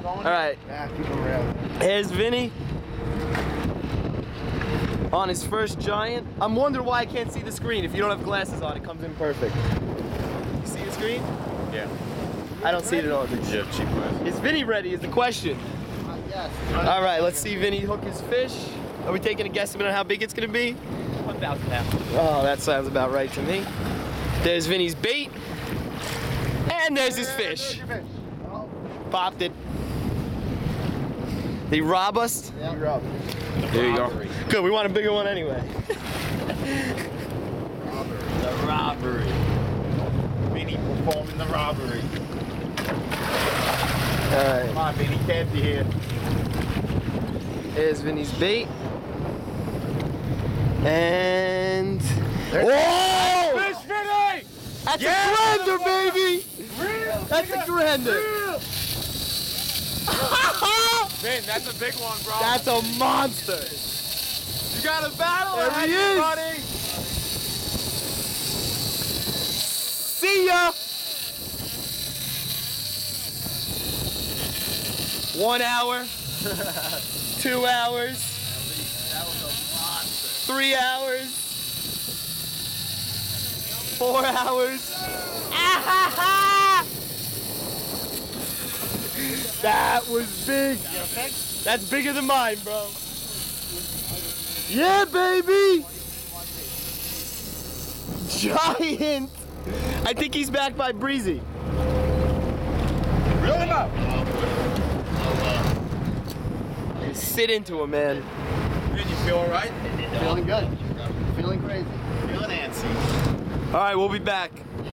All right. Yeah, keep him around. Here's Vinny on his first giant. I'm wondering why I can't see the screen. If you don't have glasses on, it comes in perfect. You see the screen? Yeah. I don't see it at all. Yeah, cheap glasses. Is Vinny ready is the question. Yes. All right, let's see Vinny hook his fish. Are we taking a guesstimate on how big it's gonna be? 1,000 pounds. Oh, that sounds about right to me. There's Vinny's bait. And there's his fish. Popped it. Did he rob us? Yeah. You robbed. There you go. Good, we want a bigger one anyway. The robbery. Vinny performing the robbery. Alright. Come on, Vinny, can't be here. There's Vinny's bait. And... Whoa! Fish, Vinny! That's Yeah, a grander, baby! Real! That's a grander! Vin, that's a big one, bro. That's a monster! You got a battle There ahead, he is. buddy. See ya! 1 hour, 2 hours, That was a monster. 3 hours, 4 hours. That was big. That's bigger than mine, bro. Yeah, baby. Giant. I think he's back by Breezy. Reel him up. Sit into him, man. Vin, you feel all right? Feeling good. Feeling crazy. Feeling antsy. All right, we'll be back.